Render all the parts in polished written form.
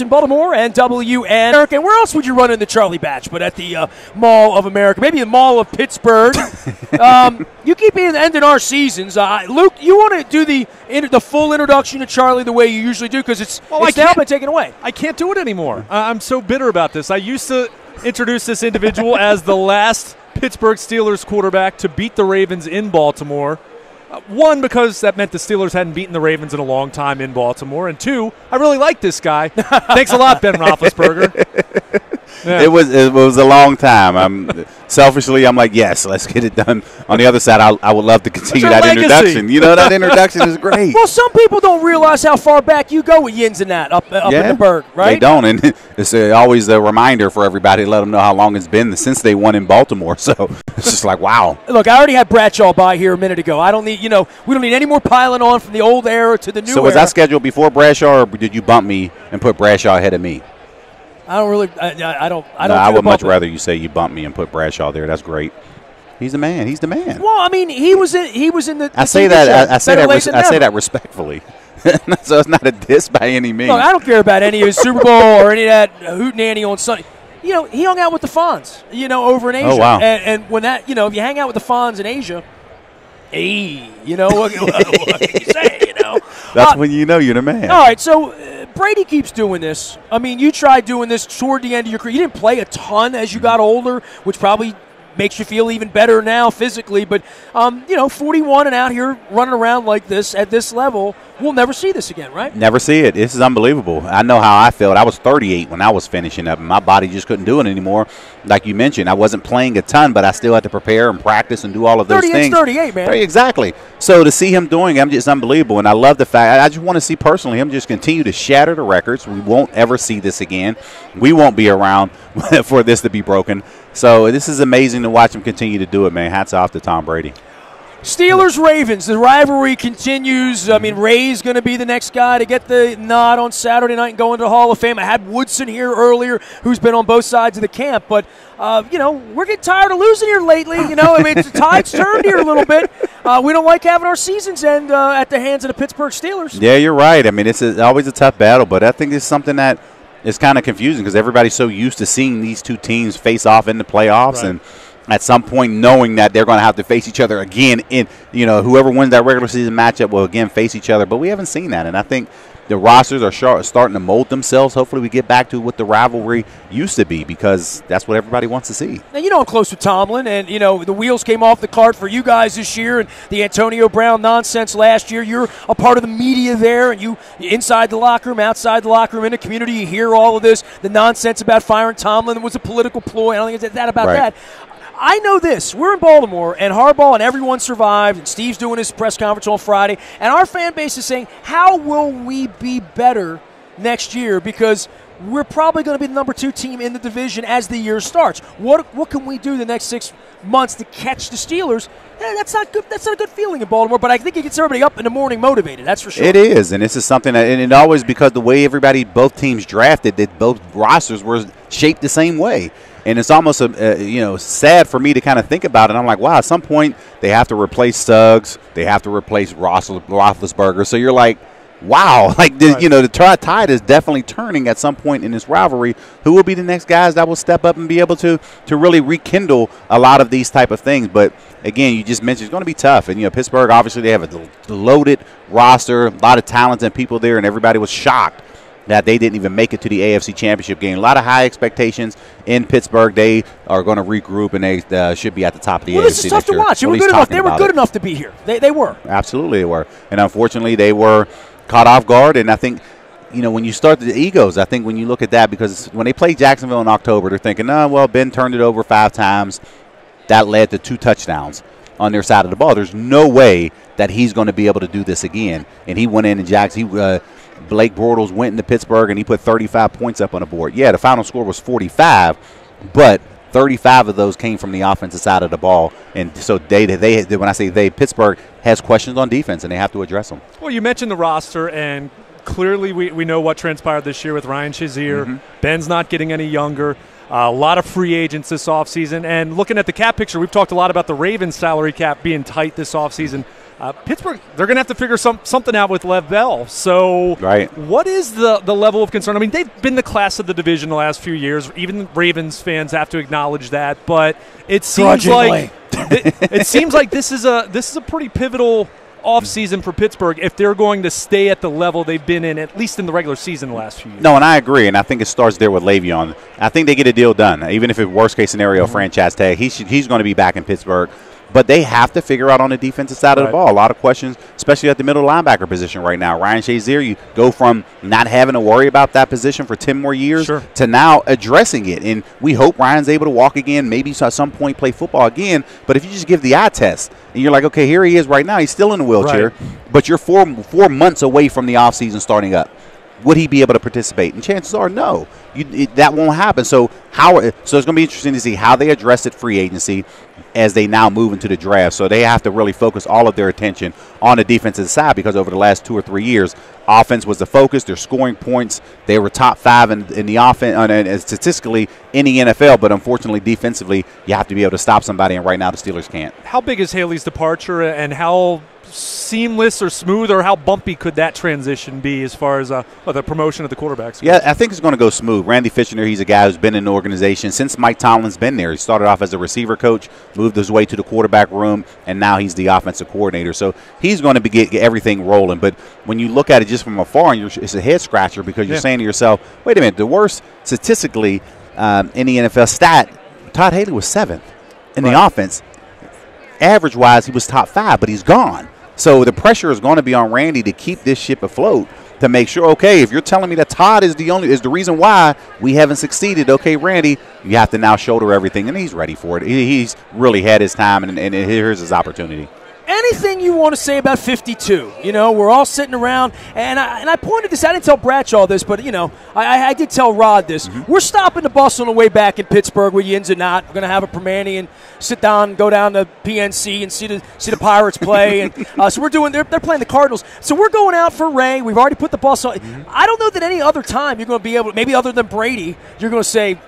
in Baltimore and WNST. And where else would you run in the Charlie Batch but at the Mall of America? Maybe the Mall of Pittsburgh. You keep ending our seasons. Luke, you want to do the full introduction to Charlie the way you usually do because it's now been taken away. I can't do it anymore. I'm so bitter about this. I used to introduce this individual as the last Pittsburgh Steelers quarterback to beat the Ravens in Baltimore. One, because that meant the Steelers hadn't beaten the Ravens in a long time in Baltimore. And two, I really like this guy. Thanks a lot, Ben Roethlisberger. Yeah. It was a long time. Selfishly, I'm like, yes, let's get it done. On the other side, I would love to continue that introduction. You know, that introduction is great. Well, some people don't realize how far back you go with Yins and that up in the Berg, right? They don't, and it's always a reminder for everybody to let them know how long it's been since they won in Baltimore. So it's just like, wow. Look, I already had Bradshaw by here a minute ago. I don't need, we don't need any more piling on from the old era to the new era. So was I scheduled before Bradshaw, or did you bump me and put Bradshaw ahead of me? I don't really. I don't. I would much rather you say you bumped me and put Bradshaw there. That's great. He's the man. He's the man. Well, I mean, he was in the. I say that. I say that respectfully. So it's not a diss by any means. Look, I don't care about any of his Super Bowl or any of that hootenanny on Sunday. He hung out with the Fonz. Over in Asia. Oh wow. And when that, if you hang out with the Fonz in Asia, hey, what can you say? That's when you know you're the man. All right, so. Brady keeps doing this. I mean, you tried doing this toward the end of your career. You didn't play a ton as you got older, which probably makes you feel even better now physically. But, 41 and out here running around like this at this level, we'll never see this again, right? Never see it. This is unbelievable. I know how I felt. I was 38 when I was finishing up, and my body just couldn't do it anymore. Like you mentioned, I wasn't playing a ton, but I still had to prepare and practice and do all of those things. 38, man. Exactly. So to see him doing it, I'm just unbelievable. And I love the fact, I just want to see personally him just continue to shatter the records. We won't ever see this again. We won't be around for this to be broken. So this is amazing to watch him continue to do it, man. Hats off to Tom Brady. Steelers-Ravens, the rivalry continues. I mean, Ray's going to be the next guy to get the nod on Saturday night and go into the Hall of Fame. I had Woodson here earlier, who's been on both sides of the camp. But, we're getting tired of losing here lately. The tide's turned here a little bit. We don't like having our seasons end at the hands of the Pittsburgh Steelers. Yeah, you're right. I mean, it's always a tough battle, but I think it's something that is kind of confusing because everybody's so used to seeing these two teams face off in the playoffs. Right. And at some point knowing that they're going to have to face each other again in, whoever wins that regular season matchup will again face each other. But we haven't seen that. And I think the rosters are starting to mold themselves. Hopefully we get back to what the rivalry used to be because that's what everybody wants to see. Now, I'm close with Tomlin, and, the wheels came off the cart for you guys this year and the Antonio Brown nonsense last year. You're a part of the media there, and you inside the locker room, outside the locker room, in the community, you hear all of this. The nonsense about firing Tomlin was a political ploy. I don't think it's that about that. I know this. We're in Baltimore, and Harbaugh and everyone survived, and Steve's doing his press conference on Friday, and our fan base is saying, how will we be better next year? Because we're probably going to be the number 2 team in the division as the year starts. What can we do the next 6 months to catch the Steelers? That's not good. That's not a good feeling in Baltimore, but I think it gets everybody up in the morning motivated. That's for sure. It is, and this is something that, and it always because the way both teams drafted, that both rosters were shaped the same way. And it's almost, sad for me to kind of think about it. I'm like, wow, at some point they have to replace Suggs. They have to replace Roethlisberger. So you're like, wow, the tide is definitely turning at some point in this rivalry. Who will be the next guys that will step up and be able to really rekindle a lot of these type of things? But, again, you just mentioned it's going to be tough. And, Pittsburgh, obviously, they have a loaded roster, a lot of talented people there, and everybody was shocked that they didn't even make it to the AFC Championship game. A lot of high expectations in Pittsburgh. They are going to regroup, and they should be at the top of the AFC this is tough to watch. They were good enough. They were good enough to be here. They were. Absolutely they were. And unfortunately, they were caught off guard. And I think, when you start the egos, I think when you look at that, because when they played Jacksonville in October, they're thinking, Ben turned it over 5 times. That led to 2 touchdowns on their side of the ball. There's no way that he's going to be able to do this again. And he went in and Blake Bortles went into Pittsburgh and he put 35 points up on the board. Yeah, the final score was 45, but 35 of those came from the offensive side of the ball. And so when I say Pittsburgh has questions on defense and they have to address them. Well, you mentioned the roster, and clearly we know what transpired this year with Ryan Shazier. Mm-hmm. Ben's not getting any younger. A lot of free agents this offseason. And looking at the cap picture, we've talked a lot about the Ravens salary cap being tight this offseason. Pittsburgh, they're going to have to figure something out with Lev Bell. So what is the level of concern? I mean, they've been the class of the division the last few years. Even Ravens fans have to acknowledge that. But it seems like this is a pretty pivotal offseason for Pittsburgh if they're going to stay at the level they've been in, at least in the regular season the last few years. No, and I agree, and I think it starts there with Le'Veon. I think they get a deal done, even if it's worst-case scenario franchise tag. He's going to be back in Pittsburgh. But they have to figure out on the defensive side of the ball. A lot of questions, especially at the middle linebacker position right now. Ryan Shazier, you go from not having to worry about that position for 10 more years to now addressing it. And we hope Ryan's able to walk again, maybe at some point play football again. But if you just give the eye test and you're like, okay, here he is right now. He's still in a wheelchair, but you're 4 months away from the offseason starting up. Would he be able to participate? And chances are no. That won't happen. So it's going to be interesting to see how they address it free agency as they now move into the draft. So they have to really focus all of their attention on the defensive side because over the last 2 or 3 years, offense was the focus. They're scoring points. They were top 5 in the offense statistically in the NFL, but unfortunately defensively, you have to be able to stop somebody, and right now the Steelers can't. How big is Haley's departure, and how seamless or smooth or how bumpy could that transition be as far as the promotion of the quarterbacks? Yeah, I think it's going to go smooth. Randy Fitchner, he's a guy who's been in the organization since Mike Tomlin's been there. He started off as a receiver coach, moved his way to the quarterback room, and now he's the offensive coordinator. So he's going to get everything rolling. But when you look at it just from afar, it's a head scratcher because you're saying to yourself, wait a minute, the worst statistically in the NFL stat, Todd Haley was 7th in the offense. Average-wise, he was top 5, but he's gone. So the pressure is going to be on Randy to keep this ship afloat, to make sure, okay, if you're telling me that Todd is the reason why we haven't succeeded, okay, Randy, you have to now shoulder everything, and he's ready for it. He's really had his time, and here's his opportunity. Anything you want to say about 52? You know, we're all sitting around, and I pointed this. I didn't tell Bradshaw this, but, you know, I did tell Rod this. We're stopping the bus on the way back in Pittsburgh with Yins and Not. We're going to have a Permani and sit down, go down to PNC and see the Pirates play. And so we're doing. They're playing the Cardinals. So we're going out for Ray. We've already put the bus on. I don't know that any other time you're going to be able, maybe other than Brady, you're going to say,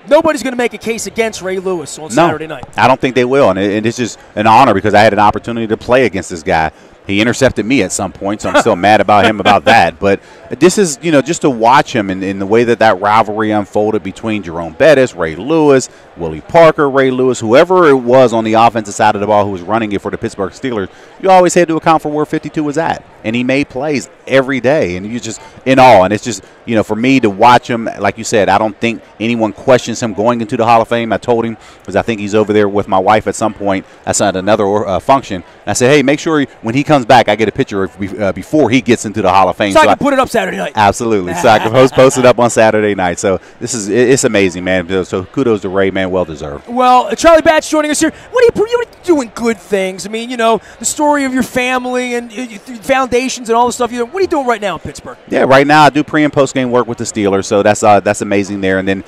nobody's going to make a case against Ray Lewis on Saturday night. I don't think they will, and it's just an honor because I had an opportunity to play against this guy. He intercepted me at some point, so I'm still mad about him about that. But this is, you know, just to watch him in the way that rivalry unfolded between Jerome Bettis, Ray Lewis, Willie Parker, Ray Lewis, whoever it was on the offensive side of the ball who was running it for the Pittsburgh Steelers, you always had to account for where 52 was at. And he made plays every day, and you just in awe. And it's just, you know, for me to watch him, like you said, I don't think anyone questions him going into the Hall of Fame. I told him, because I think he's over there with my wife at some point. I saw another function. I said, hey, make sure when he comes back, I get a picture before he gets into the Hall of Fame. So I can put it up Saturday night. Absolutely. So I can post it up on Saturday night. So it's amazing, man. So kudos to Ray, man. Well deserved. Well, Charlie Batch joining us here. What are you doing good things? I mean, you know, the story of your family and foundations and all the stuff. What are you doing right now in Pittsburgh? Yeah, right now I do pre- and post-game work with the Steelers, so that's amazing there. And then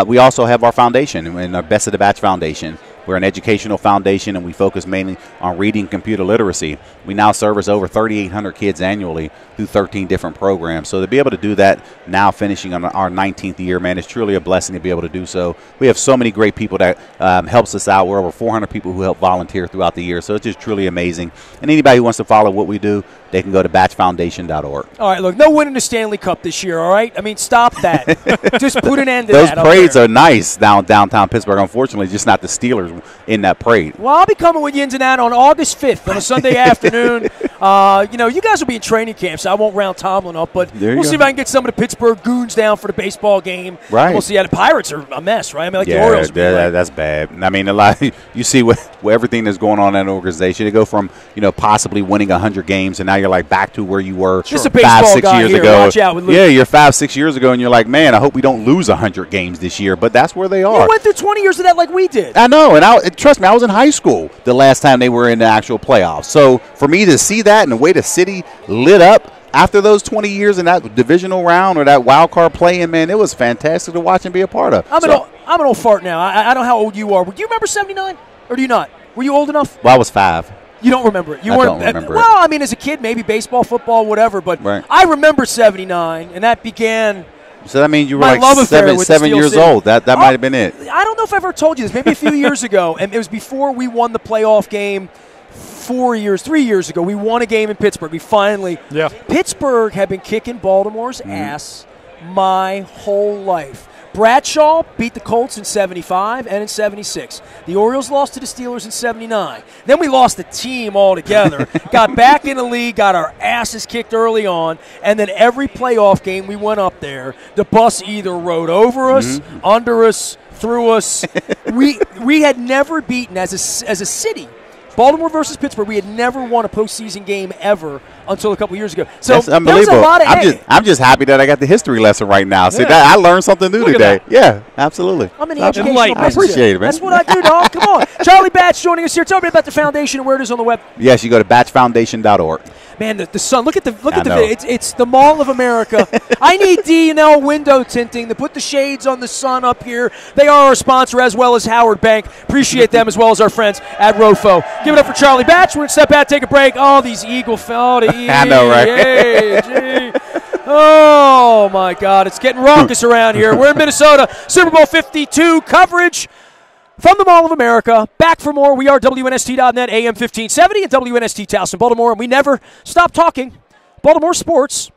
we also have our foundation, and our Best of the Batch Foundation. We're an educational foundation, and we focus mainly on reading and computer literacy. We now service over 3,800 kids annually through 13 different programs. So to be able to do that now, finishing on our 19th year, man, it's truly a blessing to be able to do so. We have so many great people that helps us out. We're over 400 people who help volunteer throughout the year, so it's just truly amazing. And anybody who wants to follow what we do, they can go to batchfoundation.org. All right, look, no winning the Stanley Cup this year, all right? I mean, stop that. Just put an end to that. Those parades are nice downtown Pittsburgh. Unfortunately, just not the Steelers in that parade. Well, I'll be coming with Yins and That on August 5th on a Sunday afternoon. You know, you guys will be in training camp, so I won't round Tomlin up, but we'll see if I can get some of the Pittsburgh goons down for the baseball game. Right. We'll see how the Pirates are a mess, right? I mean, like the Orioles. That's bad. I mean, you see what everything that's going on in that organization. They go from, you know, possibly winning 100 games, and now you're like back to where you were 5-6 years ago. Watch out with Luke. Yeah, you're 5-6 years ago, and you're like, man, I hope we don't lose 100 games this year. But that's where they are. You went through 20 years of that like we did. I know, and trust me, I was in high school the last time they were in the actual playoffs. So for me to see that and the way the city lit up after those 20 years in that divisional round or that wild card play-in, man, it was fantastic to watch and be a part of. I'm an old fart now. I don't know how old you are. Do you remember 79? Or do you not? Were you old enough? Well, I was 5. You don't remember it. I don't remember it. Well, I mean, as a kid, maybe baseball, football, whatever. But I remember 79, and that began. So that means you were like 7 years old. That might have been it. I don't know if I ever told you this. Maybe a few years ago, and it was before we won the playoff game 3 years ago, we won a game in Pittsburgh. We finally. Yeah. Pittsburgh had been kicking Baltimore's ass my whole life. Bradshaw beat the Colts in 75 and in 76. The Orioles lost to the Steelers in 79. Then we lost the team altogether. Got back in the league, got our asses kicked early on, and then every playoff game we went up there, the bus either rode over us, under us, through us. We had never beaten, as a city, Baltimore versus Pittsburgh, we had never won a postseason game ever until a couple years ago. So that's unbelievable. There was a lot of I'm just happy that I got the history lesson right now. See, that I learned something new today. Yeah, absolutely. I'm in the educational I appreciate it, man. That's what I do, dog. Come on. Charlie Batch joining us here. Tell me about the foundation and where it is on the web. Yes, you go to batchfoundation.org. Man, the sun. Look at the video. It's the Mall of America. I need D&L window tinting to put the shades on the sun up here. They are our sponsor as well as Howard Bank. Appreciate them as well as our friends at Rofo. Give it up for Charlie Batch. We're going to step out, take a break. Oh, these Eagle I know, right? Oh, my God. It's getting raucous around here. We're in Minnesota. Super Bowl 52 coverage from the Mall of America. Back for more. We are WNST.net, AM 1570 and WNST Towson, Baltimore, and we never stop talking Baltimore sports